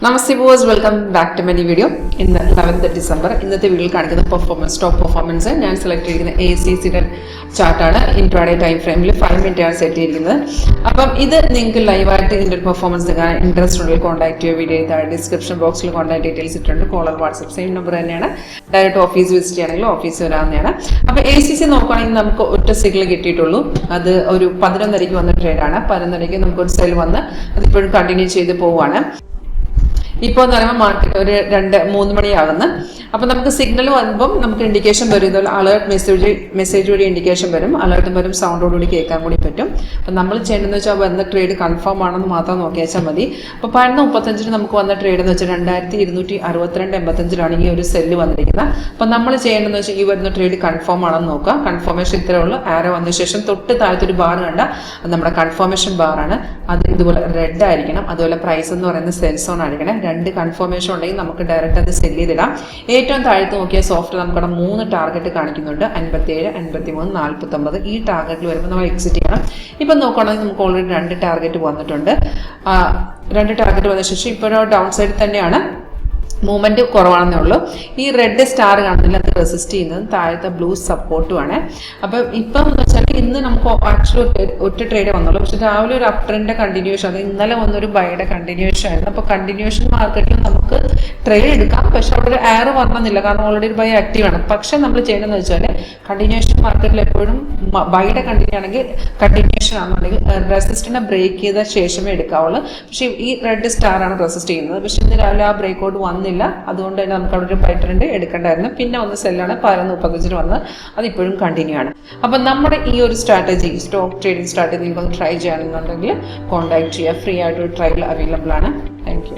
Namaste viewers, welcome back to my video. In the 11th December, ഇന്നത്തെ വീഡിയോയിൽ കാണിക്കുന്ന top performance ഞാൻ select ചെയ്തിരിക്കുന്ന ACCയുടെ ചാർട്ടാണ്. ഇൻട്രാഡേ ടൈം ഫ്രെയിമിൽ 5 മിനിറ്റ് ആണ് സെറ്റ് ചെയ്തിരിക്കുന്നത്. അപ്പം ഇത് നിങ്ങൾക്ക് ലൈവായിട്ട് ഇതിൻ്റെ പെർഫോമൻസ് കാണാൻ ഇൻട്രസ്റ്റ് ഉണ്ടെങ്കിൽ കോൺടാക്ട് ചെയ്യുക. വീഡിയോ താഴെ ഡിസ്ക്രിപ്ഷൻ ബോക്സിൽ കോൺടാക്ട് ഡീറ്റെയിൽസ് ഇട്ടുണ്ട്. കോളർ വാട്സ്ആപ്പ് സെയിം നമ്പർ തന്നെയാണ്. ഡയറക്റ്റ് ഓഫീസ് വിസിറ്റ് ചെയ്യണമെങ്കിൽ ഓഫീസ് വരാവുന്നതാണ്. അപ്പോൾ ACC നോക്കുകയാണെങ്കിൽ നമുക്ക് ഒറ്റ സിഗ്നൽ കിട്ടിയിട്ടുള്ളൂ. അത് ഒരു 11:30 വന്ന ട്രേഡാണ്. 11:30 നമുക്കൊരു സെൽ വന്ന് അതിപ്പോഴും കണ്ടിന്യൂ ചെയ്ത് പോവുകയാണ്. ഇപ്പോൾ എന്ന് പറയുമ്പോൾ മാർക്കറ്റ് ഒരു 2-3 മണിയാകുന്നു. അപ്പോൾ നമുക്ക് സിഗ്നൽ വരുമ്പം നമുക്ക് ഇൻഡിക്കേഷൻ വരും. ഇതുപോലെ അലേർട്ട് മെസ്സേജ് വഴി ഇൻഡിക്കേഷൻ വരും. അലേർട്ടും വരും, സൗണ്ടോടുകൂടി കേൾക്കാൻ കൂടി പറ്റും. അപ്പം നമ്മൾ ചെയ്യേണ്ടതെന്ന് വെച്ചാൽ വന്ന ട്രേഡ് കൺഫേം ആണെന്ന് മാത്രം നോക്കിയാൽ മതി. അപ്പോൾ 11:35 നമുക്ക് വന്ന ട്രേഡ് എന്ന് വെച്ചാൽ 2262.85 ഈ ഒരു സെല്ല് വന്നിരിക്കുന്നത്. അപ്പം നമ്മൾ ചെയ്യേണ്ടതെന്ന് വെച്ചാൽ ഈ വരുന്ന ട്രേഡ് കൺഫേം ആണെന്ന് നോക്കുക. കൺഫർമേഷൻ ഇത്രയേ ഉള്ളൂ. ആരോ വന്ന ശേഷം തൊട്ട് താഴത്തൊരു ബാർ കണ്ട അത് നമ്മുടെ കൺഫർമേഷൻ ബാറാണ്. അത് ഇതുപോലെ റെഡ് ആയിരിക്കണം. അതുപോലെ പ്രൈസ് എന്ന് പറയുന്നത് സെൽ സോൺ ആയിരിക്കണം. 2 കൺഫർമേഷൻ ഉണ്ടെങ്കിൽ നമുക്ക് ഡയറക്റ്റ് അത് സെല് ചെയ്തിടാം. ഏറ്റവും താഴത്ത് നോക്കിയാൽ സോഫ്റ്റ് നമുക്കവിടെ 3 ടാർഗറ്റ് കാണിക്കുന്നുണ്ട്. 57, 53, 49. ഈ ടാർഗറ്റിൽ വരുമ്പോൾ നമ്മൾ എക്സിറ്റ് ചെയ്യണം. ഇപ്പം നോക്കുകയാണെങ്കിൽ നമുക്ക് ഓൾറെഡി 2 ടാർഗറ്റ് വന്നിട്ടുണ്ട്. 2 ടാർഗറ്റ് വന്ന ശേഷം ഇപ്പോഴോ ഡൗൺ സൈഡിൽ തന്നെയാണ്. മൂവ്മെൻറ്റ് കുറവാണെന്നേ ഉള്ളൂ. ഈ റെഡ് സ്റ്റാർ കാണുന്നില്ല, അത് റെസിസ്റ്റ് ചെയ്യുന്നത് താഴത്തെ ബ്ലൂ സപ്പോർട്ടുമാണ്. അപ്പം ഇപ്പം എന്ന് വെച്ചാൽ ഇന്ന് നമുക്ക് ആക്ച്വലി ഒറ്റ ട്രേഡ് വന്നുള്ളൂ. പക്ഷെ രാവിലെ ഒരു അപ് ട്രെൻഡിൻ്റെ കണ്ടിന്യൂഷൻ, അത് ഇന്നലെ വന്നൊരു ബൈയുടെ കണ്ടിന്യൂഷൻ ആയിരുന്നു. അപ്പോൾ കണ്ടിന്യൂഷൻ മാർക്കറ്റിൽ നമുക്ക് ട്രേഡ് എടുക്കാം. പക്ഷെ അവിടെ ഒരു എയർ വരണമെന്നില്ല, കാരണം ഓൾറെഡി ഒരു ബൈ ആക്റ്റീവാണ്. പക്ഷെ നമ്മൾ ചെയ്യണമെന്ന് വെച്ചാൽ കണ്ടിന്യൂഷൻ മാർക്കറ്റിൽ എപ്പോഴും ബൈയുടെ കണ്ടിന്യൂഷൻ ആണെന്നുണ്ടെങ്കിൽ റെസിസ്റ്റിനെ ബ്രേക്ക് ചെയ്ത ശേഷമേ എടുക്കാവുള്ളൂ. പക്ഷേ ഈ റെഡ് സ്റ്റാർ ആണ് റെസിസ്റ്റ് ചെയ്യുന്നത്. പക്ഷെ ഇന്ന് രാവിലെ ആ ബ്രേക്ക് ഔട്ട് വന്നില്ല. അതുകൊണ്ട് തന്നെ നമുക്ക് അവിടെ ഒരു ബൈ ട്രെൻഡ് എടുക്കേണ്ടായിരുന്നു. പിന്നെ വന്ന സെല്ലാണ് 11:35 വന്ന്, അതിപ്പോഴും കണ്ടിന്യൂ ആണ്. അപ്പം നമ്മുടെ ഈ ഒരു സ്ട്രാറ്റജി, സ്റ്റോക്ക് ട്രേഡിംഗ് സ്ട്രാറ്റജി നിങ്ങൾക്കൊന്ന് ട്രൈ ചെയ്യണമെന്നുണ്ടെങ്കിൽ കോൺടാക്ട് ചെയ്യുക. ഫ്രീ ആയിട്ടൊരു ട്രയൽ അവൈലബിൾ ആണ്. Thank you.